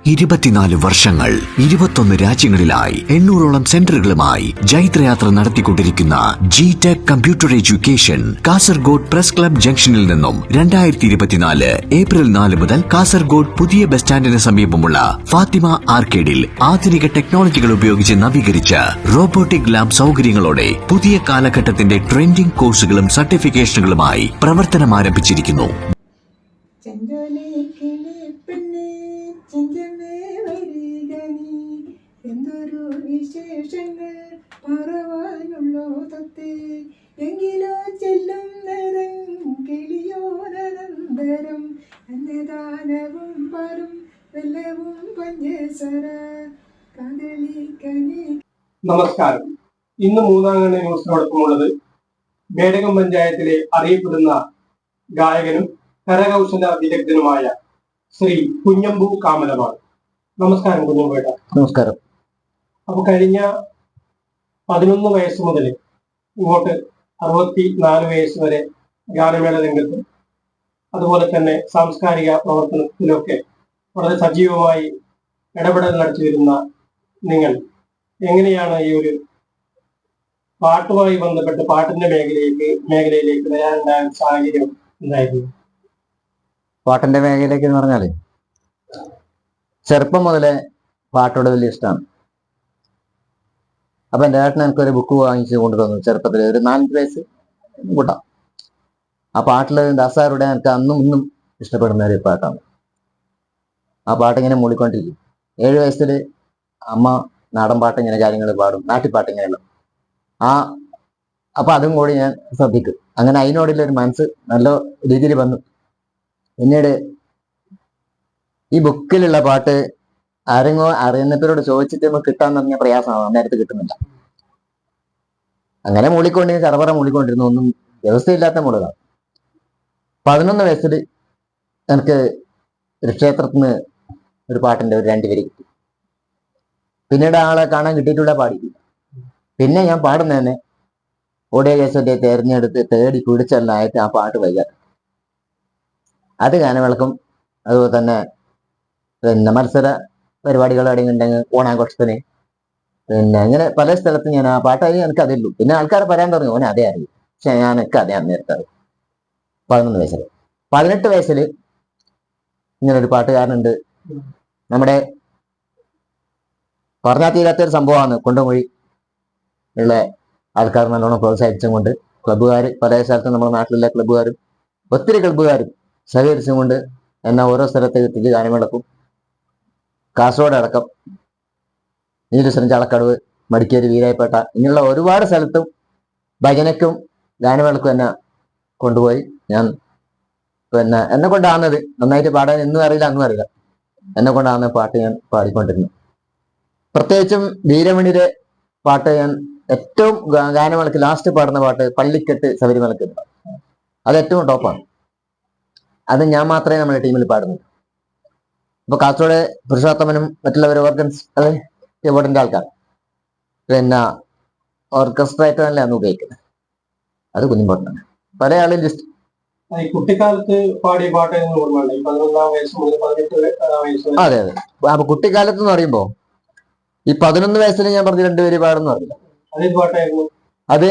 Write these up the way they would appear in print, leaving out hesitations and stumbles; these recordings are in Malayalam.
24 വർഷങ്ങൾ 21 രാജ്യങ്ങളിലായി 800ഓളം സെന്ററുകളുമായി ജൈത്രയാത്ര നടത്തിക്കൊണ്ടിരിക്കുന്ന G-tech computer education Kasaragod press club ജംഗ്ഷനിൽ നിന്നും 2024 ഏപ്രിൽ 4 മുതൽ കാസർഗോഡ് പുതിയ ബസ് സ്റ്റാൻഡിന് സമീപമുള്ള ഫാത്തിമ ആർക്കേഡിൽ ആധുനിക ടെക്നോളജികൾ ഉപയോഗിച്ച് നവീകരിച്ച റോബോട്ടിക് ലാബ് സൗകര്യങ്ങളോടെ പുതിയ കാലഘട്ടത്തിന്റെ ട്രെൻഡിംഗ് കോഴ്സുകളും സർട്ടിഫിക്കേഷനുകളുമായി പ്രവർത്തനം ആരംഭിച്ചിരിക്കുന്നു. എന്തൊരു വിശേഷങ്ങൾ പറവാനുള്ളോ തത്തേ എങ്കിലോ ചെല്ലും നേരം കിളിയോരനന്തരം അന്നദാനവും പാലും വെല്ലവും പഞ്ചസര കദളിക്കനി. നമസ്കാരം. ഇന്ന് മൂന്നാംഗണ ന്യൂസിനോടൊപ്പമുള്ളത് ബേഡകം പഞ്ചായത്തിലെ അറിയപ്പെടുന്ന ഗായകനും കരകൗശല വിദഗ്ധനുമായ ശ്രീ കുഞ്ഞമ്പു കാമലമാണ്. നമസ്കാരം കുഞ്ഞമ്പേട്ട. നമസ്കാരം. അപ്പൊ കഴിഞ്ഞ 11 വയസ്സ് മുതൽ ഇങ്ങോട്ട് 64 വയസ്സ് വരെ ഗാനമേള രംഗത്തും അതുപോലെ തന്നെ സാംസ്കാരിക പ്രവർത്തനത്തിലൊക്കെ വളരെ സജീവമായി ഇടപെടൽ നടത്തി വരുന്ന നിങ്ങൾ എങ്ങനെയാണ് ഈ ഒരു പാട്ടുമായി ബന്ധപ്പെട്ട് പാട്ടിന്റെ മേഖലയിലേക്ക് വരാനുണ്ടായ സാഹചര്യം ഉണ്ടായിരുന്നു? പാട്ടിന്റെ മേഖലയിലേക്ക് എന്ന് പറഞ്ഞാല് ചെറുപ്പം മുതലേ പാട്ടോട് വലിയ ഇഷ്ടമാണ്. അപ്പൊ എൻ്റെ ഏട്ടൻ എനിക്കൊരു ബുക്ക് വാങ്ങിച്ചു കൊണ്ടുവന്നു. ചെറുപ്പത്തിൽ ഒരു 4 വയസ്സ് കൂട്ടാം. ആ പാട്ടില് ദാസാരുടെ എനിക്ക് അന്നും ഇന്നും ഇഷ്ടപ്പെടുന്ന ഒരു പാട്ടാണ്. ആ പാട്ടിങ്ങനെ മൂളിക്കൊണ്ടിരിക്കും. 7 വയസ്സിൽ അമ്മ നാടൻ പാട്ട് ഇങ്ങനെ കാര്യങ്ങൾ പാടും, നാട്ടിപ്പാട്ട് ഇങ്ങനെയുള്ള അപ്പൊ അതും കൂടി ഞാൻ ശ്രദ്ധിക്കും. അങ്ങനെ അതിനോടുള്ള ഒരു മനസ്സ് നല്ല രീതിയിൽ വന്നു. പിന്നീട് ഈ ബുക്കിലുള്ള പാട്ട് ആരെങ്കിലും അറിയുന്നവരോട് ചോദിച്ചിട്ട് നമുക്ക് കിട്ടാൻ തുടങ്ങിയ പ്രയാസമാണ്. അന്നേരത്ത് കിട്ടുന്നില്ല. അങ്ങനെ മൂളിക്കൊണ്ടിരുന്ന ചറപറ മൂളിക്കൊണ്ടിരുന്നു. ഒന്നും വ്യവസ്ഥയില്ലാത്ത മൂളുകളാണ്. 11 വയസ്സിൽ എനിക്ക് ഒരു ക്ഷേത്രത്തിൽ നിന്ന് ഒരു പാട്ടിന്റെ ഒരു 2 വരി കിട്ടി. പിന്നീട് ആളെ കാണാൻ കിട്ടിയിട്ടുള്ള പാടിയില്ല. പിന്നെ ഞാൻ പാടുന്നതന്നെ ഓഡിയോ കേസറ്റ് തെരഞ്ഞെടുത്ത് തേടി പിടിച്ചെല്ലായിട്ട് ആ പാട്ട് വൈകാതെ അത് ഗാനമേളക്കും അതുപോലെ തന്നെ പിന്നെ മത്സര പരിപാടികൾ അടങ്ങിയിട്ടുണ്ടെങ്കിൽ ഓണാഘോഷത്തിന് പിന്നെ അങ്ങനെ പല സ്ഥലത്തും ഞാൻ ആ പാട്ടായി എനിക്ക് അതില്ലു. പിന്നെ ആൾക്കാർ പറയാൻ തുടങ്ങി ഓനെ അതേ അറിയും. പക്ഷെ എനിക്ക് അതേ നേരത്തെ അറിയും. 11 വയസ്സിൽ 18 വയസ്സിൽ ഇങ്ങനൊരു പാട്ടുകാരനുണ്ട്. നമ്മുടെ പറഞ്ഞാൽ തീരാത്തൊരു സംഭവമാണ്. കൊണ്ടുപോയി ഉള്ള ആൾക്കാർ നല്ലോണം പ്രോത്സാഹിച്ചും കൊണ്ട് ക്ലബ്ബുകാർ പല സ്ഥലത്തും നമ്മുടെ നാട്ടിലുള്ള ക്ലബ്ബുകാരും ഒത്തിരി ക്ലബ്ബുകാരും സഹകരിച്ചും കൊണ്ട് എന്നെ ഓരോ സ്ഥലത്ത് എത്തിച്ച് ഗാനമേളക്കും കാസർഗോഡ് അടക്കം നീലശ്വരം ചാളക്കടവ് മടിക്കേരി വീരായപ്പേട്ട ഇങ്ങനെയുള്ള ഒരുപാട് സ്ഥലത്തും ഭജനക്കും ഗാനമേളക്കും എന്നെ കൊണ്ടുപോയി. ഞാൻ പിന്നെ എന്നെ കൊണ്ടാകുന്നത് നന്നായിട്ട് പാടാൻ എന്നും അറിയില്ല അന്നും അറിയില്ല. എന്നെ കൊണ്ടാകുന്ന പാട്ട് ഞാൻ പാടിക്കൊണ്ടിരുന്നു. പ്രത്യേകിച്ചും വീരമണിയുടെ പാട്ട് ഞാൻ ഏറ്റവും ഗാനമേളക്ക് ലാസ്റ്റ് പാടുന്ന പാട്ട് പള്ളിക്കെട്ട് ശബരിമലക്ക്. അത് ഏറ്റവും ടോപ്പാണ്. അത് ഞാൻ മാത്രമേ നമ്മുടെ ടീമിൽ പാടുന്നുള്ളൂ. ഇപ്പൊ കാസർഗോഡ് പുരുഷോത്തമനും മറ്റുള്ളവർ കീബോർഡിന്റെ ആൾക്കാർ പിന്നെ ഓർക്കസ്ട്രേറ്റർ അല്ലേ അന്ന് ഉപയോഗിക്കുന്നത്. അത് കുഞ്ഞിമ്പോട്ടാണ്. പല ആളും ജസ്റ്റ് കുട്ടിക്കാലത്ത് പാടിയ പാട്ട്. അതെ അതെ. അപ്പൊ കുട്ടിക്കാലത്ത് എന്ന് പറയുമ്പോ ഈ 11 വയസ്സിൽ ഞാൻ പറഞ്ഞ 2 പേര് പാടുന്നു അറിയില്ല. അത്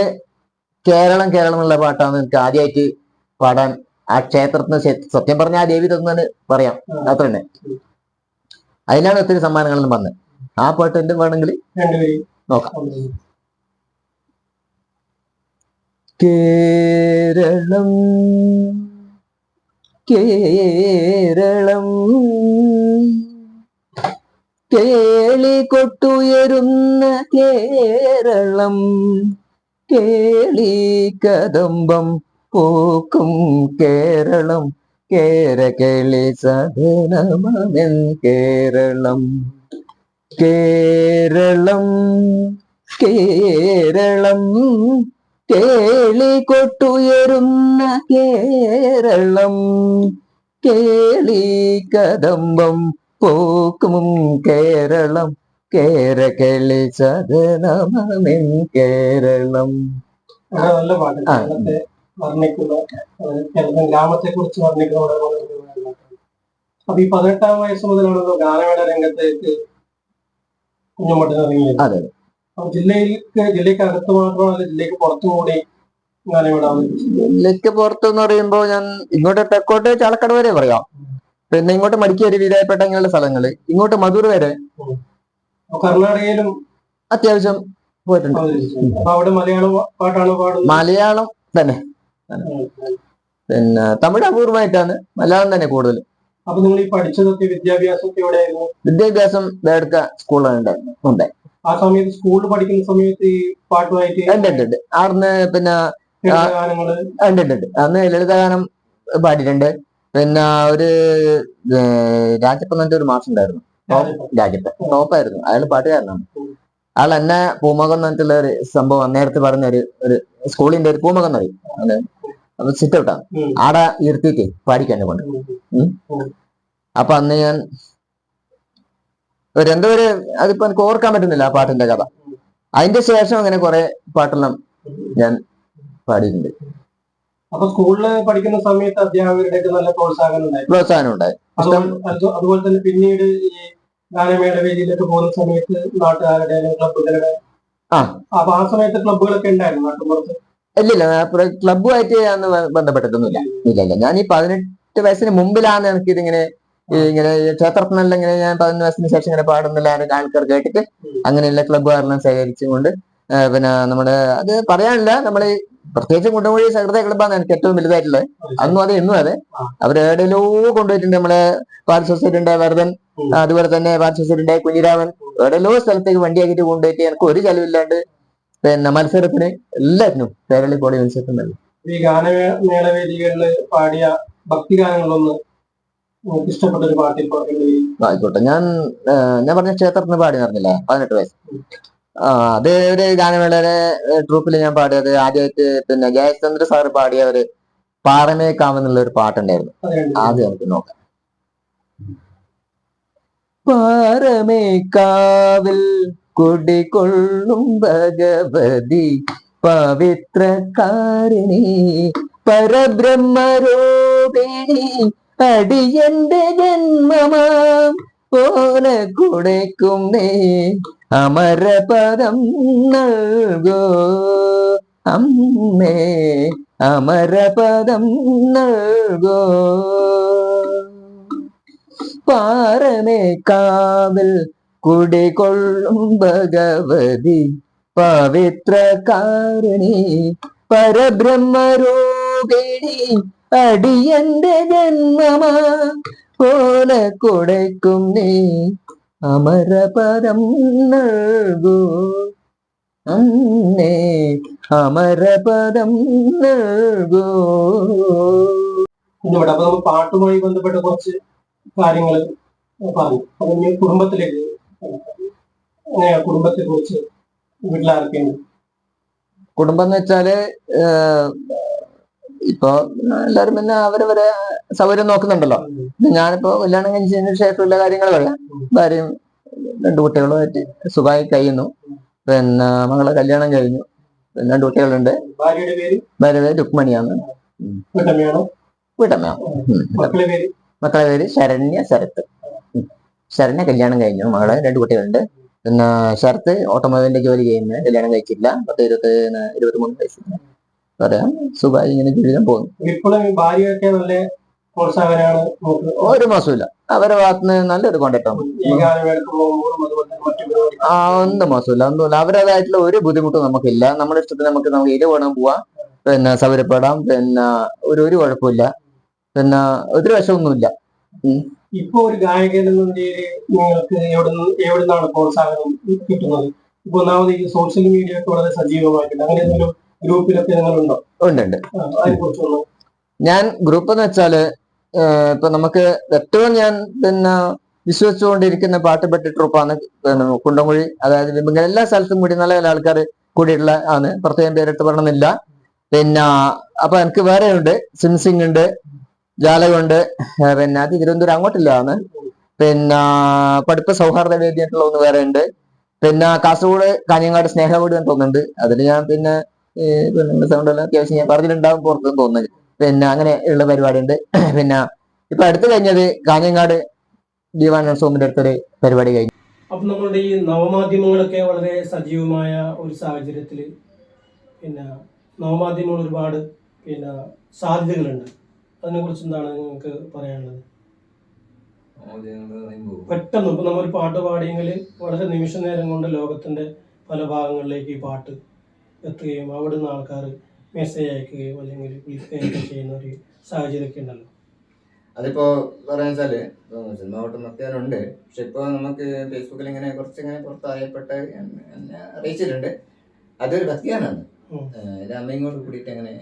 കേരളം എന്നുള്ള പാട്ടാണ് എനിക്ക് ആദ്യമായിട്ട് പാടാൻ ആ ക്ഷേത്രത്തിന് സത്യം പറഞ്ഞ ആ ദേവി തന്നു പറയാം. അത്ര തന്നെ. അതിനാണ് ഒത്തിരി സമ്മാനങ്ങളെല്ലാം വന്നത്. ആ പാട്ട് എന്റെ വേണമെങ്കിൽ നോക്കാം. കേരളം കേരളം കേളി കൊട്ടുയരുന്ന കേരളം കേളി കദംബം പൂക്കും കേരളം കേരളി സദനമൻ കേരളം കേരളം കേരളം കേളി കൊട്ടുയരുന്ന കേരളം കേളി കദംബം പൂക്കും കേരളം കേരളി സദനമൻ കേരളം. നല്ല പാട്ട്. ഗ്രാമത്തെ കുറിച്ച് വർണ്ണിക്കുന്ന അപ്പൊ ഈ 18-ാം വയസ്സ് മുതലാണല്ലോ ഗാനമേള രംഗത്തേക്ക് കുഞ്ഞുമട്ടൻ ഇറങ്ങിയത്. അതെ. അപ്പൊ ജില്ലയ്ക്ക് അകത്ത് മാത്രമല്ല ജില്ലയ്ക്ക് പുറത്തും കൂടി ഗാനമേള അവതരിപ്പിച്ചു. ജില്ലയ്ക്ക് പുറത്തെന്ന് പറയുമ്പോ ഞാൻ ഇങ്ങോട്ട് തെക്കോട്ട് ചാലക്കാട് വരെ പറയാം, പിന്നെ ഇങ്ങോട്ട് മടിക്കേരി വിധായപ്പെട്ട ഇങ്ങനെയുള്ള സ്ഥലങ്ങള്, ഇങ്ങോട്ട് മധുർ വരെ, അപ്പൊ കർണാടകയിലും അത്യാവശ്യം പോയിട്ടുണ്ട്. അപ്പൊ അവിടെ മലയാളം പാട്ടാണ് പാടുന്നത്? മലയാളം തന്നെ, പിന്നെ തമിഴ് അപൂർവമായിട്ടാണ്, മലയാളം തന്നെ കൂടുതൽ. അപ്പൊ നിങ്ങൾ ഈ പഠിച്ചതൊക്കെ വിദ്യാഭ്യാസമൊക്കെ എവിടെയായിരുന്നു? വിദ്യാഭ്യാസം വേടുക്ക സ്കൂളിലുണ്ടായിരുന്നു. ഉണ്ട്. ആ സമയത്ത് സ്കൂളിൽ പഠിക്കുന്ന സമയത്ത് ഈ പാട്ടുമായിട്ട് ഉണ്ട്. അവിടുന്ന് പിന്നെ ഗാനങ്ങള് ഉണ്ട്. അന്ന് ലളിതഗാനം പാടിയിട്ടുണ്ട്. പിന്നെ ഒരു രാജപ്പൻ എന്നിട്ട് ഒരു മാസം ഉണ്ടായിരുന്നു, രാജപ്പൻ ടോപ്പായിരുന്നു. അയാൾ പാട്ടുകാരനാണ്. അയാൾ എന്നെ പൂമകം എന്ന് പറഞ്ഞിട്ടുള്ള ഒരു സംഭവം നേരത്തെ പറഞ്ഞ ഒരു സ്കൂളിന്റെ ഒരു പൂമകം എന്ന് പറയും, സിറ്റ് ഔട്ടാണ്, ആടെ ഇരുത്തിയിട്ട് പാടിക്കാൻ കൊണ്ട്. അപ്പൊ അന്ന് ഞാൻ എന്തോ ഒരു അതിപ്പോ എനിക്ക് ഓർക്കാൻ പറ്റുന്നില്ല ആ പാട്ടിന്റെ കഥ. അതിന്റെ ശേഷം അങ്ങനെ കുറെ പാട്ടെല്ലാം ഞാൻ പാടിയിട്ടുണ്ട്. അപ്പൊ സ്കൂളില് പഠിക്കുന്ന സമയത്ത് അധ്യാപകരുടെ നല്ല പ്രോത്സാഹനം ഉണ്ടായി. അതുപോലെ തന്നെ പിന്നീട് ഈ ഗാനമേള വേദിയിലൊക്കെ പോകുന്ന സമയത്ത് നാട്ടുകാരുടെ ക്ലബുകളുടെ അപ്പൊ ആ സമയത്ത് ക്ലബുകളൊക്കെ ഉണ്ടായിരുന്നു നാട്ടുപുറത്ത്? ഇല്ലില്ല, ക്ലബുമായിട്ട് ഞാൻ ബന്ധപ്പെട്ടിട്ടൊന്നുമില്ല. ഇല്ല. ഞാൻ ഈ 18 വയസ്സിന് മുമ്പിലാണ് എനിക്കിതിങ്ങനെ ഇങ്ങനെ ക്ഷേത്രത്തിനെല്ലാം ഇങ്ങനെ ഞാൻ 11 വയസ്സിന് ശേഷം ഇങ്ങനെ പാടുന്നില്ല ആൾക്കാർ കേട്ടിട്ട് അങ്ങനെയുള്ള ക്ലബ്ബുകാരെല്ലാം ശേഖരിച്ചുകൊണ്ട് പിന്നെ നമ്മുടെ അത് പറയാനില്ല, നമ്മള് പ്രത്യേകിച്ച് കുണ്ടംകുഴി സഹൃദയ ക്ലബ്ബാണ് എനിക്ക് ഏറ്റവും വലുതായിട്ടുള്ളത്. അന്നും അതെ ഇന്നും അതെ. അവരെവിടെയോ കൊണ്ടുപോയിട്ടുണ്ട്. നമ്മളെ പാർട്ടി സൊസൈറ്റി ഉണ്ട് വെറുതൻ, അതുപോലെ തന്നെ പാർട്ടി സൊസൈറ്റി ഉണ്ട് കുഞ്ഞിരാമൻ, എവിടെയോ സ്ഥലത്തേക്ക് വണ്ടിയാക്കിയിട്ട് കൊണ്ടുപോയിട്ട് എനിക്ക് ഒരു ചെലവില്ലാണ്ട് പിന്നെ മത്സരത്തിന് എല്ലാത്തിനും കേരള കോടി മത്സരത്തിനല്ല. ഈ ഗാനമേള വേദികളിൽ പാടിയ ഭക്തിഗാനങ്ങളൊന്ന് ഇഷ്ടപ്പെട്ട ഒരു പാട്ടിൽ ആയിക്കോട്ടെ. ഞാൻ പറഞ്ഞ ക്ഷേത്രത്തിന് പാടി നടന്നില്ലേ 18 വയസ്സ്, അത് ഒരു ഗാനമേളയുടെ ട്രൂപ്പിൽ ഞാൻ പാടിയത് ആദ്യമായിട്ട് പിന്നെ ജയചന്ദ്ര സാറ് പാടിയ ഒരു പാറമേക്കാമെന്നുള്ള ഒരു പാട്ടുണ്ടായിരുന്നു. ആദ്യം നമുക്ക് നോക്കാം. പാറമേക്കാവിൽ കുടികൊള്ളും ഭഗവതി പവിത്രകാരിണി പരബ്രഹ്മരൂപിണി അടിയന്റെ ജന്മമാം ഓല കുടയ്ക്കും നീ അമരപദം നൽകോ അമ്മേ അമരപദം നൽകോ. പാറമേക്കാവിൽ കുടികൊള്ളും ഭഗവതി പവിത്രകാരിണി പരബ്രഹ്മരൂപിണി അടിയന്റെ ജന്മമാ ഓല കുടയ്ക്കും നീ അമരപദം നൽകൂ അന്നേ അമരപദം നൽകൂ. അപ്പൊ പാട്ടുമായി ബന്ധപ്പെട്ട കുറച്ച് കാര്യങ്ങൾ പറഞ്ഞു. അപ്പൊ കുടുംബത്തിലേക്ക് കുടുംബത്തെ കുറിച്ച് വീട്ടിലാർക്കുണ്ട്? കുടുംബം എന്ന് വെച്ചാല് ഇപ്പൊ എല്ലാരും പിന്നെ അവരവരെ സൗകര്യം നോക്കുന്നുണ്ടല്ലോ. ഞാനിപ്പോ കല്യാണം കഴിഞ്ഞതിന് ശേഷമുള്ള കാര്യങ്ങൾ പറയാം. ഭാര്യയും 2 കുട്ടികളുമായിട്ട് സുഖമായി കഴിയുന്നു. പിന്നെ മകളെ കല്യാണം കഴിഞ്ഞു, 2 കുട്ടികളുണ്ട്. ഭാര്യയുടെ പേര് രുക്മണിയാണ്, വീട്ടമ്മയാണ്. മക്കളെ പേര് ശരണ്യ, ശരത്ത്. ശരണ്യ കല്യാണം കഴിഞ്ഞു, മകളെ 2 കുട്ടികളുണ്ട്. പിന്നെ ശരത്ത് ഓട്ടോമൊബൈലിന്റെ ജോലി ചെയ്യുന്നത്, കല്യാണം കഴിച്ചില്ല. 23 വയസ്സ് പറയാം. സുഖമായി ഇങ്ങനെ ജീവിതം പോകുന്നു. ഒരു മാസമില്ല, അവരെ ഭാഗത്തുനിന്ന് നല്ലൊരു കോണ്ടാക്ട് ആണ്. ഒന്നും മോശമില്ല, ഒന്നുമില്ല. അവരതായിട്ടുള്ള ഒരു ബുദ്ധിമുട്ടും നമുക്കില്ല. നമ്മുടെ ഇഷ്ടത്തിന് നമുക്ക് ഇത് വേണം പോവാം, പിന്നെ സൗകര്യപ്പെടാം. പിന്നെ ഒരു കുഴപ്പമില്ല, പിന്നെ ഒരു വശമൊന്നുമില്ല. ഇപ്പൊ ഒരു ഗായകൻ എന്ന നിലയിൽ നിങ്ങൾക്ക് എവിടുന്നാണ് പ്രോത്സാഹനം കിട്ടുന്നത്? ഇപ്പൊ ഒന്നാമത് ഈ സോഷ്യൽ മീഡിയ ഒക്കെ വളരെ സജീവമായിട്ടുണ്ട്. അങ്ങനെ എന്തെങ്കിലും ഗ്രൂപ്പിലൊക്കെ നിങ്ങളുണ്ടോ? ഉണ്ട്. ഞാൻ ഗ്രൂപ്പ് എന്ന് വെച്ചാല് ഇപ്പൊ നമുക്ക് ഏറ്റവും ഞാൻ പിന്നെ വിശ്വസിച്ചുകൊണ്ടിരിക്കുന്ന പാട്ടുപെട്ടി ട്രൂപ്പാണ് കുണ്ടംകുഴി. അതായത് എല്ലാ സ്ഥലത്തും കൂടി നല്ല നല്ല ആൾക്കാർ കൂടിയിട്ടുള്ള ആണ്. പ്രത്യേകം പേരിട്ട് പറയണമെന്നില്ല. പിന്നെ അപ്പൊ എനിക്ക് വേറെ ഉണ്ട്, സിംസിംഗ് ഉണ്ട്, ജാലകമുണ്ട്. പിന്നെ അത് തിരുവനന്തപുരം അങ്ങോട്ടില്ലാണ്. പിന്നെ പഠിപ്പ് സൗഹാർദ്ദ വേദിയായിട്ടുള്ള ഒന്ന് വേറെ ഉണ്ട്. പിന്നെ കാസർഗോഡ് കാഞ്ഞങ്ങാട് സ്നേഹവീട് എന്ന് തോന്നുന്നുണ്ട്. അതിൽ ഞാൻ പിന്നെ സൗണ്ടെല്ലാം അത്യാവശ്യം ഞാൻ പറഞ്ഞിട്ടുണ്ടാവും പുറത്തുനിന്ന് തോന്നുന്നത്. പിന്നെ അങ്ങനെ ഉള്ള പരിപാടി ഉണ്ട്. പിന്നെ ഇപ്പൊ അടുത്ത് കഴിഞ്ഞത് കാഞ്ഞങ്ങാട് ദീപാനോത്സവത്തിന്റെ അടുത്തൊരു പരിപാടി കഴിഞ്ഞു. അപ്പം നമ്മളുടെ ഈ നവമാധ്യമങ്ങളൊക്കെ വളരെ സജീവമായ ഒരു സാഹചര്യത്തിൽ പിന്നെ നവമാധ്യമങ്ങൾ ഒരുപാട് പിന്നെ സാധ്യതകളുണ്ട്. അതിനെക്കുറിച്ച് എന്താണ് നിങ്ങൾക്ക് പറയാനുള്ളത്? പെട്ടെന്ന് ഇപ്പം നമ്മളൊരു പാട്ട് പാടിയെങ്കിൽ വളരെ നിമിഷ നേരം കൊണ്ട് ലോകത്തിൻ്റെ പല ഭാഗങ്ങളിലേക്ക് ഈ പാട്ട് എത്തുകയും അവിടുന്ന് ആൾക്കാർ മെസ്സേജ് അയക്കുകയും അല്ലെങ്കിൽ വിളിക്കുകയൊക്കെ ചെയ്യുന്ന ഒരു സാഹചര്യമൊക്കെ ഉണ്ടല്ലോ. അതിപ്പോ പറയാന്ന് വെച്ചാല് സിനിമ ഓട്ടം അത്യാവശ്യമുണ്ട്. പക്ഷെ ഇപ്പൊ നമുക്ക് ഫേസ്ബുക്കിൽ ഇങ്ങനെ കുറച്ചിങ്ങനെ പുറത്തായപ്പെട്ട് എന്നെ അറിയിച്ചിട്ടുണ്ട്. അതൊരു ഭക്തിയാനാണ്. എൻ്റെ അമ്മയും കൂടിയിട്ട് അങ്ങനെ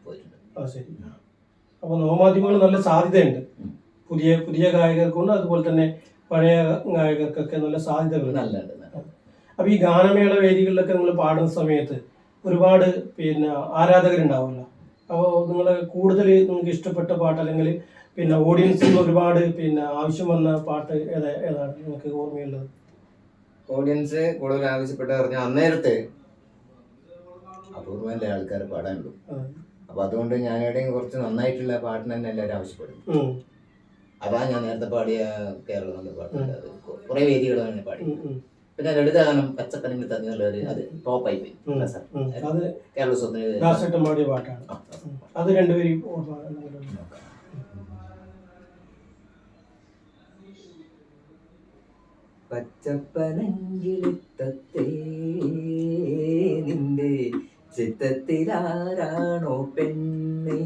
പോയിട്ടുണ്ട്. ശരി. അപ്പോൾ നവമാധ്യമങ്ങൾ നല്ല സാധ്യതയുണ്ട്. പുതിയ പുതിയ ഗായകർക്കുണ്ട്, അതുപോലെ തന്നെ പഴയ ഗായകർക്കൊക്കെ നല്ല സാധ്യതകളുണ്ട്. നല്ലത്. അപ്പോൾ ഈ ഗാനമേള വേദികളിലൊക്കെ നിങ്ങൾ പാടുന്ന സമയത്ത് ഒരുപാട് പിന്നെ ആരാധകരുണ്ടാവുമല്ലോ. അപ്പോൾ നിങ്ങൾ കൂടുതൽ നിങ്ങൾക്ക് ഇഷ്ടപ്പെട്ട പാട്ട് അല്ലെങ്കിൽ പിന്നെ ഓഡിയൻസിൽ ഒരുപാട് പിന്നെ ആവശ്യം വന്ന പാട്ട് ഏതാണ് നിങ്ങൾക്ക് ഓർമ്മയുള്ളത്? ഓഡിയൻസ് കൂടുതൽ ആവശ്യപ്പെട്ട് പറഞ്ഞാൽ അന്നേരത്തെ അപൂർവമല്ലേ ആൾക്കാർ പാടാനുള്ളൂ. അപ്പൊ അതുകൊണ്ട് ഞാൻ എവിടെയും കുറച്ച് നന്നായിട്ടുള്ള പാട്ടിന് തന്നെ എല്ലാവരും ആവശ്യപ്പെടും. അതാ ഞാൻ നേരത്തെ പാടിയ കേരളം നല്ല പാട്ടുണ്ട്. അത് കുറെ വേദികൾ തന്നെ പാടി. പിന്നെ ലളിതഗാനം പച്ചപ്പനങ്ങൾ തന്നുള്ളവര് അത് ടോപ്പായി പോയി. അത് കേരള പാടിയ പാട്ടാണ്. അത് രണ്ടുപേരും പച്ചപ്പനങ്കിളിത്തത്തേ നിന്റെ ചിത്തത്തിലാരാണോ പെണ്ണേ,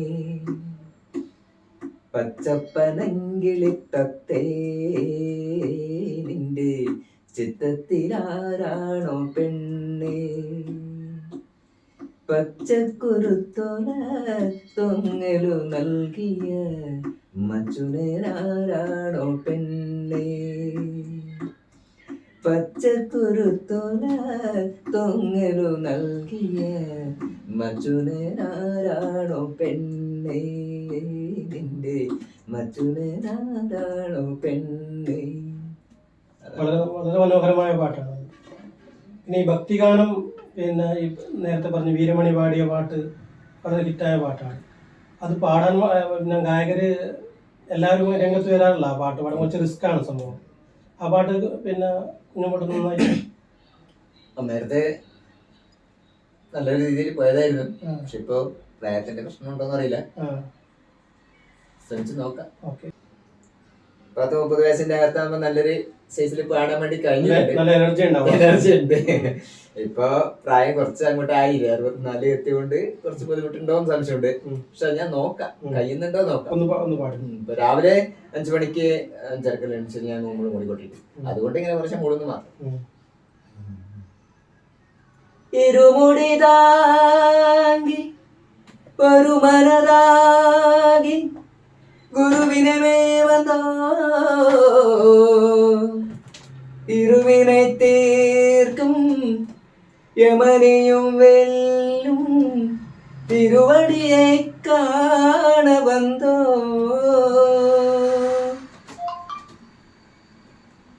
പച്ചപ്പനങ്കിളിത്തത്തേ നിന്റെ ചിത്തത്തിലാരാണോ പെണ്ണേ, പച്ചക്കുരുത്തോല തൊങ്ങലു നൽകിയ മച്ചുനേരാരാണോ പെണ്ണേ, പച്ചക്കുരുത്തോല തൊങ്ങലു നൽകിയ മച്ചുനേരാരാണോ പെണ്ണേ, നിന്റെ മച്ചുനേരാരാണോ പെണ്ണേ. വളരെ വളരെ മനോഹരമായ പാട്ടാണ്. പിന്നെ ഈ ഭക്തിഗാനം പിന്നെ ഈ നേരത്തെ പറഞ്ഞ വീരമണി പാടിയ പാട്ട് വളരെ ഹിറ്റായ പാട്ടാണ്. അത് പാടാൻ പിന്നെ ഗായകര് എല്ലാവരും രംഗത്ത് വരാറില്ല. ആ പാട്ട് പാടാൻ കുറച്ച് റിസ്ക്കാണ് സംഭവം. ആ പാട്ട് പിന്നെ കുഞ്ഞുമോട്ട് നന്നായി നേരത്തെ നല്ലൊരു രീതിയിൽ പോയതായിരുന്നു. പക്ഷെ ഇപ്പൊ പ്രായത്തിന്റെ പ്രശ്നം ഉണ്ടോന്ന് അറിയില്ല. ശ്രമിച്ചു നോക്കാം. 10-30 വയസ്സിന്റെ അകത്താകുമ്പോ നല്ലൊരു സൈസിൽ പാടാൻ വേണ്ടി കഴിഞ്ഞിട്ടുണ്ട്. എനർജി ഉണ്ട്. ഇപ്പൊ പ്രായം കുറച്ച് അങ്ങോട്ട് ആയില്ല, 64 എത്തിയോണ്ട് കുറച്ച് ബുദ്ധിമുട്ടുണ്ടോന്ന് സംശയമുണ്ട്. പക്ഷെ ഞാൻ നോക്കാം, കഴിയുന്നുണ്ടോ നോക്കാം. ഇപ്പൊ രാവിലെ 5 മണിക്ക് 5:30 എണീച്ച് ഞാൻ മൂന്ന് മൂടിക്കൊണ്ടിരിക്കും. അതുകൊണ്ട് ഇങ്ങനെ കുറച്ച് മൂടുന്നു മാത്രം. ഇരുമുടി താങ്ങി ഒരു മനതാകി ഗുരുവിനെ വന്നോ, ഇരുവിനെ തീർക്കും യമനെയും വെല്ലും തിരുവടിയെ കാണ വന്നോ,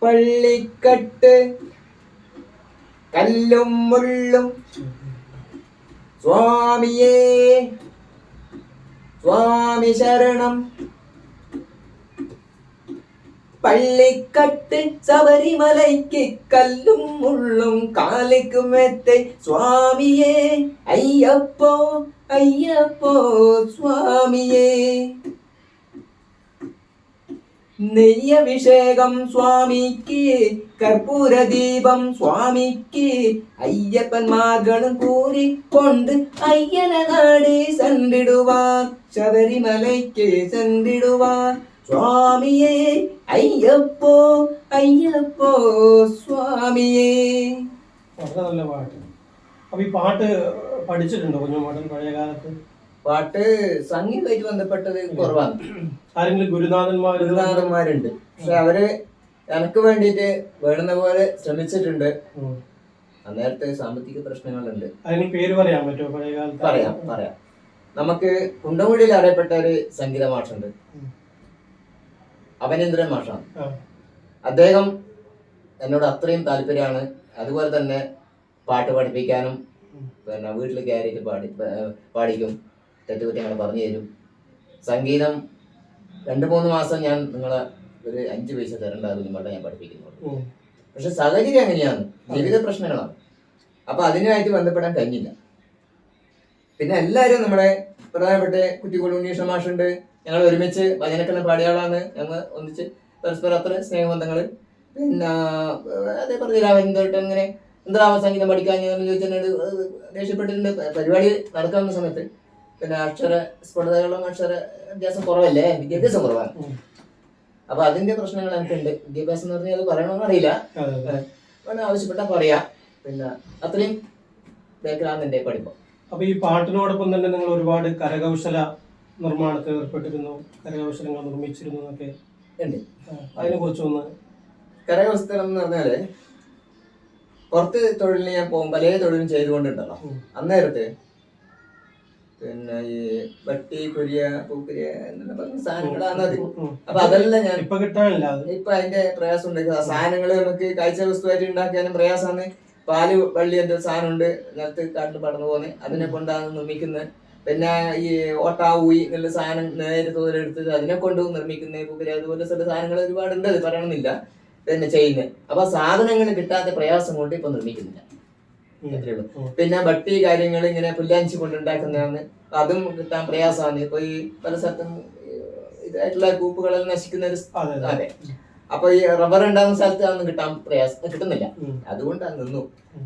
പള്ളിക്കട്ട് കല്ലും മുള്ളും സ്വാമിയേ സ്വാമി ശരണം, പള്ളിക്കട്ട് ശബരിമലയ്ക്ക് കല്ലും മുള്ളും കാലിക്കുമെത്തെ സ്വാമിയേ അയ്യപ്പോ അയ്യപ്പോ സ്വാമിയേ, നെയ്യഭിഷേകം സ്വാമിക്ക് കർപ്പൂര ദീപം സ്വാമിക്ക്, അയ്യപ്പന്മാர்களுം കൂടിക്കൊണ്ട് അയ്യന നാടി സണ്ടിടുവാൻ ശബരിമലയ്ക്ക് സണ്ടിടുവാൻ സ്വാമിയേ അയ്യപ്പോ അയ്യപ്പോ സ്വാമിയേ. വളരെ നല്ല പാട്ട്. അപ്പൊ ഈ പാട്ട് പഠിച്ചിട്ടുണ്ടോ കുഞ്ഞുമോട്ടൻ പഴയ കാലത്ത്? പാട്ട് സംഗീതമായിട്ട് ബന്ധപ്പെട്ടത് കുറവാണ്. ആരെങ്കിലും ഗുരുനാഥന്മാരുണ്ട്. പക്ഷെ അവര് എനക്ക് വേണ്ടിയിട്ട് വേണ്ടുന്ന പോലെ ശ്രമിച്ചിട്ടുണ്ട്. അന്നേരത്തെ സാമ്പത്തിക പ്രശ്നങ്ങളുണ്ട്. അതിന് പേര് പറയാൻ പറ്റുമോ? പഴയ കാലത്ത് പറയാം. നമുക്ക് കുണ്ടംകുഴിയിൽ അറിയപ്പെട്ട ഒരു സംഗീത മാഷുണ്ട്, അഭിനേന്ദ്രൻ മാഷാണ്. അദ്ദേഹം എന്നോട് അത്രയും താല്പര്യമാണ്. അതുപോലെ തന്നെ പാട്ട് പഠിപ്പിക്കാനും പിന്നെ വീട്ടിൽ കയറിയിട്ട് പാടിക്കും, തെറ്റുകുറ്റങ്ങൾ പറഞ്ഞു തരും. സംഗീതം 2-3 മാസം ഞാൻ നിങ്ങളെ ഒരു 5 പൈസ തരേണ്ട കുഞ്ഞുമാട്ടെ ഞാൻ പഠിപ്പിക്കുന്നുള്ളൂ. പക്ഷെ സാഹചര്യം എങ്ങനെയാണ്, ജീവിത പ്രശ്നങ്ങളാണ്. അപ്പൊ അതിനായിട്ട് ബന്ധപ്പെടാൻ കഴിഞ്ഞില്ല. പിന്നെ എല്ലാവരും നമ്മുടെ പ്രധാനപ്പെട്ട കുറ്റിക്കോട് ഉണ്ണീഷ മാഷുണ്ട്, ഞങ്ങൾ ഒരുമിച്ച് ഭജനക്കെല്ലാം പാടിയാളാണ്, ഞങ്ങൾ ഒന്നിച്ച് പരസ്പരം അത്ര സ്നേഹബന്ധങ്ങൾ. പിന്നെ അതേ പറഞ്ഞ രാമചന്ദ്രൻ ഇങ്ങനെ എന്താ സംഗീതം പഠിക്കാൻ ചോദിച്ചതിനോട് ദേഷ്യപ്പെട്ടിട്ടുണ്ട്. പരിപാടി നടക്കാവുന്ന സമയത്ത് പിന്നെ അക്ഷര സ്ഫുടതകളും അക്ഷര വ്യത്യാസം കുറവല്ലേ, വിദ്യാഭ്യാസം കുറവാണ്. അപ്പൊ അതിന്റെ പ്രശ്നങ്ങൾ എനിക്കുണ്ട്. വിദ്യാഭ്യാസം എന്ന് പറഞ്ഞാൽ അത് പറയണമെന്ന് അറിയില്ല, ആവശ്യപ്പെട്ടാൽ പറയാം. പിന്നെ അത്രയും ബേക്കിലാണ് എൻ്റെ പഠിപ്പം. അപ്പൊ ഈ പാട്ടിനോടൊപ്പം തന്നെ നിങ്ങൾ ഒരുപാട് കരകൗശല നിർമ്മാണത്തിൽ ഏർപ്പെട്ടിരുന്നു, കരകൗശലങ്ങൾ നിർമ്മിച്ചിരുന്നു എന്നൊക്കെ ഉണ്ട്. അതിനെ കുറിച്ചൊന്ന്. കരകൗശലം എന്ന് പറഞ്ഞാല് പുറത്ത് തൊഴിലിന് ഞാൻ പോകും, പല തൊഴിലും ചെയ്തുകൊണ്ടുണ്ടല്ലോ. അന്നേരത്ത് പിന്നെ ഈ വട്ടി കുരിയ പൂക്കുരിയ എന്നുള്ള പറഞ്ഞ സാധനങ്ങളാണ്. അപ്പൊ അതെല്ലാം ഞാൻ ഇപ്പൊ കിട്ടാനില്ല. ഇപ്പൊ അതിന്റെ പ്രയാസം ഉണ്ട്. സാധനങ്ങള് നമുക്ക് കാഴ്ച വസ്തുവായിട്ട് ഉണ്ടാക്കിയാലും പ്രയാസമാണ്. പാല് വള്ളി എന്റെ സാധനം ഉണ്ട്, നിലത്ത് കാട്ടിൽ പടർന്നു പോകുന്നത്, അതിനെ കൊണ്ടാണ് നിർമ്മിക്കുന്നത്. പിന്നെ ഈ ഓട്ട ഊയി എന്നുള്ള സാധനം നേരെ തോതിലെടുത്ത് അതിനെ കൊണ്ട് നിർമ്മിക്കുന്ന പൂക്കുരി, അതുപോലെ ചില സാധനങ്ങൾ ഒരുപാടുണ്ട്, അത് പറയണമെന്നില്ല. പിന്നെ ചെയ്യുന്നത്. അപ്പൊ സാധനങ്ങൾ കിട്ടാത്ത പ്രയാസം കൊണ്ട് ഇപ്പൊ നിർമ്മിക്കുന്നില്ല. പിന്നെ ബട്ടി കാര്യങ്ങൾ ഇങ്ങനെ പുല്ലാഞ്ചി കൊണ്ടുണ്ടാക്കുന്നതാണ്, അതും കിട്ടാൻ പ്രയാസമാണ്. ഇപ്പൊ ഈ പല സ്ഥലത്തും ഇതായിട്ടുള്ള കൂപ്പുകളെല്ലാം നശിക്കുന്ന ഒരു അതെ. അപ്പൊ ഈ റബ്ബർ ഉണ്ടാകുന്ന സ്ഥലത്ത് അതൊന്നും കിട്ടുന്നില്ല, അതുകൊണ്ട് അത് നിന്നു.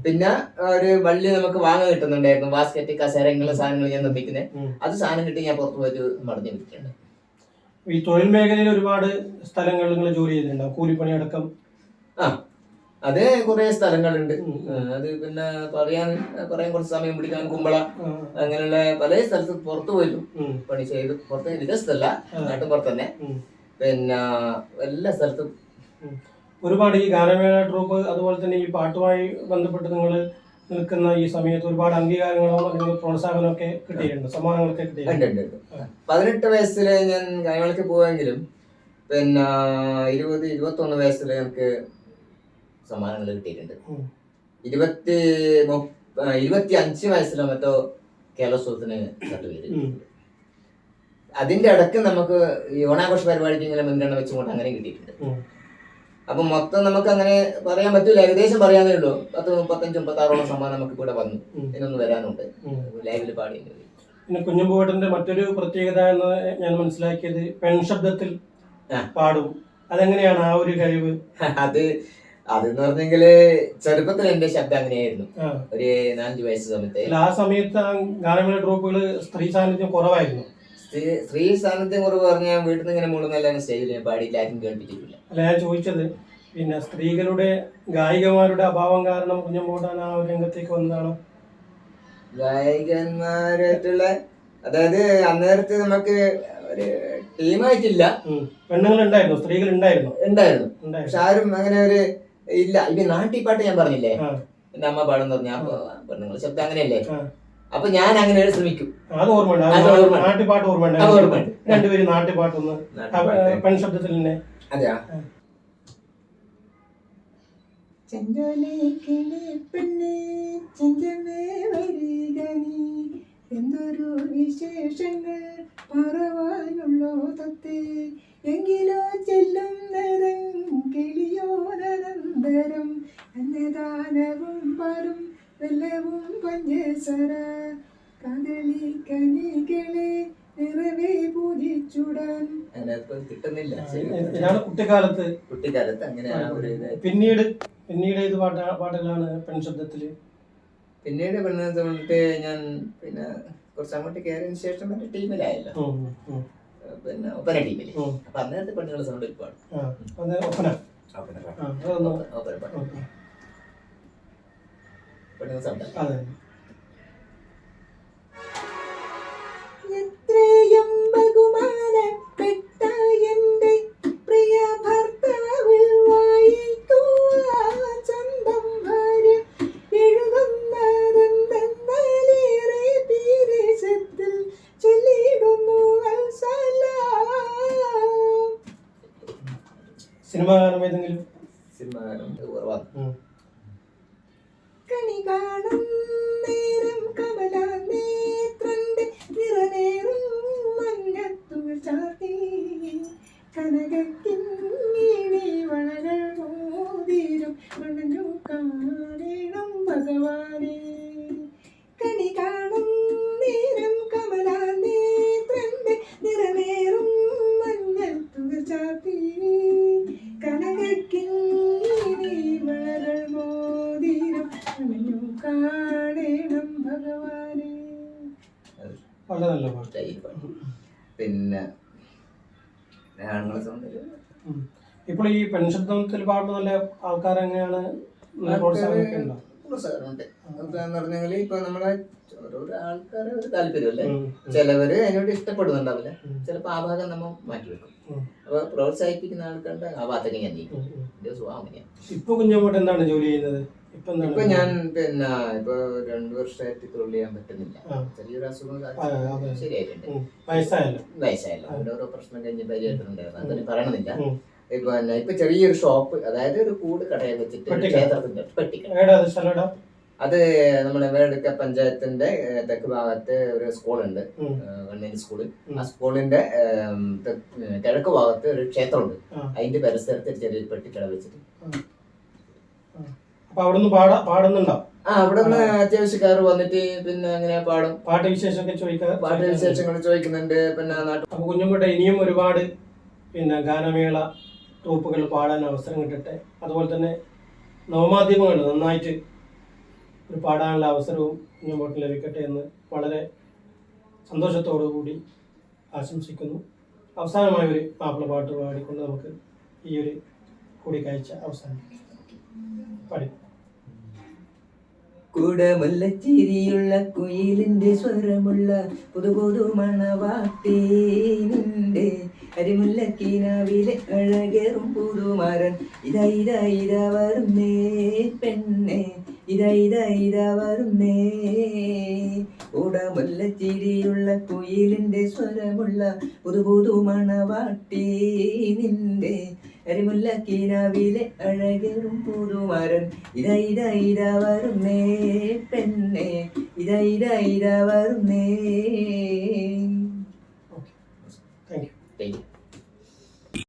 പിന്നെ ഒരു വള്ളി നമുക്ക് വാങ്ങാൻ കിട്ടുന്നുണ്ടായിരുന്നു, ബാസ്കറ്റ് കസേര ഇങ്ങനെ സാധനങ്ങൾ ഞാൻ നിർമ്മിക്കുന്നത്. അത് സാധനം കിട്ടി ഞാൻ പുറത്ത് പോയിട്ട് മടഞ്ഞു വിട്ടിട്ടുണ്ട്. ഈ തൊഴിൽ മേഖലയിൽ ഒരുപാട് സ്ഥലങ്ങളിൽ നിങ്ങൾ ജോലി ചെയ്തിട്ടുണ്ടാവും, കൂലിപ്പണി അടക്കം. അത് കുറെ സ്ഥലങ്ങളുണ്ട്. അത് പിന്നെ പറയാൻ കുറച്ച് സമയം പിടിക്കാൻ. കുമ്പള അങ്ങനെയുള്ള പല സ്ഥലത്ത് പുറത്തു പോയിട്ടും പണി ചെയ്തു. പുറത്ത് വിദേശത്തല്ല, നാട്ടിൻ പുറത്ത് തന്നെ. പിന്നെ എല്ലാ സ്ഥലത്തും ഒരുപാട് ഈ ഗാനമേള ട്രൂപ്പ് അതുപോലെ തന്നെ ഈ പാട്ടുമായി ബന്ധപ്പെട്ട് നിങ്ങൾ നിൽക്കുന്ന ഈ സമയത്ത് ഒരുപാട് അംഗീകാരങ്ങളോ അല്ലെങ്കിൽ പ്രോത്സാഹനമോ ഒക്കെ കിട്ടിയിട്ടുണ്ട്, സമ്മാനങ്ങളൊക്കെ കിട്ടിയിട്ടുണ്ട്. 18 വയസ്സിൽ ഞാൻ ഗാനമേളയ്ക്ക് പോയെങ്കിലും പിന്നെ 20-21 വയസ്സിൽ എനിക്ക് സമ്മാനങ്ങൾ കിട്ടിയിട്ടുണ്ട്. 25 വയസ്സിലോ മറ്റോ കേരളോത്സവത്തിന് സർട്ടിഫിക്കറ്റ്. അതിന്റെ ഇടയ്ക്ക് നമുക്ക് ഈ ഓണാഘോഷ പരിപാടിക്ക് ഇങ്ങനെ മുൻഗണന വെച്ചുകൊണ്ട് അങ്ങനെ കിട്ടിയിട്ടുണ്ട്. അപ്പൊ മൊത്തം നമുക്ക് അങ്ങനെ പറയാൻ പറ്റൂല, ഏകദേശം പറയാനേ ഉള്ളൂ. 35-36 സമ്മാനം നമുക്ക് ഇവിടെ വന്നു, ഇതിനൊന്ന് വരാനുണ്ട് ലൈവില് പാടി. പിന്നെ കുഞ്ഞമ്പുവേട്ടന്റെ മറ്റൊരു പ്രത്യേകത എന്ന് ഞാൻ മനസ്സിലാക്കിയത് പെൺശബ്ദത്തിൽ പാടും. അതെങ്ങനെയാണ് ആ ഒരു കഴിവ്? അതെന്ന് പറഞ്ഞെങ്കില് ചെറുപ്പത്തിൽ എന്റെ ശബ്ദം അങ്ങനെയായിരുന്നു. ഒരു 4 വയസ്സ് സമയത്ത്. ആ സമയത്ത് ഗാനമേള ട്രൂപ്പുകള് സ്ത്രീ സാന്നിധ്യം കുറവായിരുന്നു. സ്ത്രീ സാന്നിധ്യം കുറവ് പറഞ്ഞാൽ വീട്ടിൽ നിന്ന് ഇങ്ങനെ മുഴുവൻ സ്റ്റേജിൽ ഞാൻ പാടിയിട്ട് ആരും കേൾപ്പിച്ചിട്ടില്ല. അല്ല, ഞാൻ ചോദിച്ചത് പിന്നെ സ്ത്രീകളുടെ ഗായികമാരുടെ അഭാവം കാരണം കുഞ്ഞമ്പൂട്ടാൻ ആ ഒരു രംഗത്തേക്ക് വന്നതാണ്. ഗായികന്മാരായിട്ടുള്ള, അതായത് അന്നേരത്ത് നമുക്ക് ഒരു ടീമായിട്ടില്ല. പെണ്ണുങ്ങൾ ഉണ്ടായിരുന്നു, സ്ത്രീകൾ ഉണ്ടായിരുന്നു. പക്ഷെ ആരും അങ്ങനെ ഒരു ഇല്ല. ഇപ്പൊ നാട്ടിപ്പാട്ട് ഞാൻ പറഞ്ഞില്ലേ, എന്റെ അമ്മ പാടുന്ന പറഞ്ഞ പെണ്ണുങ്ങൾ ശബ്ദം അങ്ങനെയല്ലേ. അപ്പൊ ഞാൻ അങ്ങനെ ശ്രമിക്കും. അത് ഓർമ്മയുണ്ട്, നാട്ടുപാട്ട് ഓർമ്മയുണ്ട്. രണ്ടുപേരും നാട്ടുപാട്ടൊന്ന് പെൺശബ്ദത്തിൽ തന്നെ. അതെയാ. എന്തൊരു വിശേഷങ്ങൾ പറവാനുള്ളോ തത്തേ, എങ്കിലോ ചെല്ലും നേരം കിളിയോ നരന്തരം അന്നദാനവും പരും വെല്ലവും പഞ്ചസര കദളി കനികളെ നിറവേ പൂജിച്ചുടൻ. കിട്ടുന്നില്ല. കുട്ടിക്കാലത്ത് അങ്ങനെ. പിന്നീട് ഏത് പാട്ടുകളാണ് പെൺശബ്ദത്തില്? പിന്നീട് പെണ്ണത് വന്നിട്ട് ഞാൻ പിന്നെ കുറച്ച് അങ്ങോട്ട് കയറിയതിനു ശേഷം എന്റെ ടീമിലായല്ലോ, പിന്നെ ഒപ്പന ടീമില്. അപ്പൊ അന്നേരത്തെ പെണ്ണുങ്ങൾ സൗണ്ട് ഒരുപാട് പെണ്ണുങ്ങൾ സൗണ്ട്. എത്രയും ബഹുമാനപ്പെട്ട എന്റെ പ്രിയ ഭർത്താവ് വായിക്കുവാൻ സ്വന്തം ഭാര്യ എഴുതുന്നതെന്തെന്നാലേറെ പീരസത്തിൽ ചൊല്ലിയിടുന്നു സിനിമാ ഗാനം ഏതെങ്കിലും? സിനിമാ ഗാനം കുറവാണ്. കണി കാണും നേരം കമല നേത്രന്റെ നിറനേറും മഞ്ഞത്തുകൾ ചാർത്തി കനകക്കിങ്ങിണി വളകൾ മോതിരം അണഞ്ഞു കാണണം ഭഗവാനെ. കണി കാണും നേരം കമലാനേത്രന്റെ നിറമേറും മഞ്ഞൾ തുകർ ചാർത്തി. കനകക്കിങ്ങിണി വളകൾ മോതിരം അണഞ്ഞു കാണണം ഭഗവാനെ. വളരെ നല്ല പാട്ട്. സ്റ്റൈൽ പാട്ട്. പിന്നെ ആണുങ്ങളെ സൗണ്ട് ഇപ്പോൾ ഈ പെൺശബ്ദത്തിൽ പാടുന്ന നല്ല ആൾക്കാരെങ്ങനെയാണ് പ്രോത്സാഹനമൊക്കെ ഉണ്ടോ? പ്രോത്സാഹനമുണ്ട്. എന്ന് പറഞ്ഞെങ്കിൽ ഇപ്പൊ നമ്മളെ ഓരോരോ ആൾക്കാരെ ഒരു താല്പര്യമല്ലേ, ചിലവര് അതിനോട് ഇഷ്ടപ്പെടുന്നുണ്ടാവില്ല, ചിലപ്പോ ആ ഭാഗം നമ്മ മാറ്റിവെക്കും. അപ്പൊ പ്രോത്സാഹിപ്പിക്കുന്ന ആൾക്കാരുടെ ആ ഭാഗത്തേക്ക് ഞാൻ നീക്കും. എന്റെ സ്വഭാവം അങ്ങനെയാണ്. ഇപ്പൊ കുഞ്ഞമ്മോട്ട് എന്താണ് ജോലി ചെയ്യുന്നത്? ഇപ്പൊ ഞാൻ പിന്നെ ഇപ്പൊ 2 വർഷമായിട്ട് തൊഴിൽ ചെയ്യാൻ പറ്റുന്നില്ല. ചെറിയൊരു അസുഖം ശരിയായിട്ടുണ്ട്. വയസ്സായല്ലോ ഓരോ പ്രശ്നം കഴിഞ്ഞ് പരിചയത്തിലുണ്ടായിരുന്നു, അതൊന്നും പറയണമെന്നില്ല. ഇപ്പൊ ചെറിയൊരു ഷോപ്പ്, അതായത് ഒരു കൂട് കടയെ വെച്ചിട്ട് ക്ഷേത്രത്തിന്റെ പെട്ടിക്കട. അത് നമ്മുടെ വേടക്ക പഞ്ചായത്തിന്റെ തെക്ക് ഭാഗത്ത് ഒരു സ്കൂളുണ്ട്, ഗവൺമെന്റ് സ്കൂള്. ആ സ്കൂളിന്റെ കിഴക്ക് ഭാഗത്ത് ഒരു ക്ഷേത്രമുണ്ട്. അതിന്റെ പരിസരത്ത് ചെറിയൊരു പെട്ടിക്കട വെച്ചിട്ട് പാടുന്നുണ്ടോ? അവിടുന്ന് അത്യാവശ്യക്കാർ വന്നിട്ട് പിന്നെ അങ്ങനെ പാടും. പാട്ട് വിശേഷങ്ങൾ ചോദിക്കുന്നുണ്ട്. പിന്നെ അപ്പൊ കുഞ്ഞുമ്പോട്ടെ ഇനിയും ഒരുപാട് പിന്നെ ഗാനമേള ട്രൂപ്പുകൾ പാടാൻ അവസരം കിട്ടട്ടെ. അതുപോലെ തന്നെ നവമാധ്യമങ്ങൾ നന്നായിട്ട് ഒരു പാടാനുള്ള അവസരവും കുഞ്ഞുമ്പോട്ട് ലഭിക്കട്ടെ എന്ന് വളരെ സന്തോഷത്തോടു കൂടി ആശംസിക്കുന്നു. അവസാനമായ ഒരു മാപ്പിള പാട്ട് പാടിക്കൊണ്ട് നമുക്ക് ഈ ഒരു കൂടിക്കാഴ്ച അവസാനിപ്പിക്കാം. പാടി. കുടമുല്ലച്ചിരിയുള്ള കുയിലിന്റെ സ്വരമുള്ള പുതു മണവാട്ടി നിന്റെ അരിമുല്ലക്കിനാവിലെ അഴകേറും പുതുമാരൻ ഇതാ വരുന്നേ പെണ്ണെ ഇതാ വരുന്നേ. കുടമുല്ലച്ചിരിയുള്ള കുയിലിന്റെ സ്വരമുള്ള പുതു മണവാട്ടി നിന്റെ അരിമുല്ലക്കിനാവിലെ അഴകേറും പുതുമാരൻ ഇതാ വരുന്നേ പെണ്ണെ ഇതാ വരുന്നേ.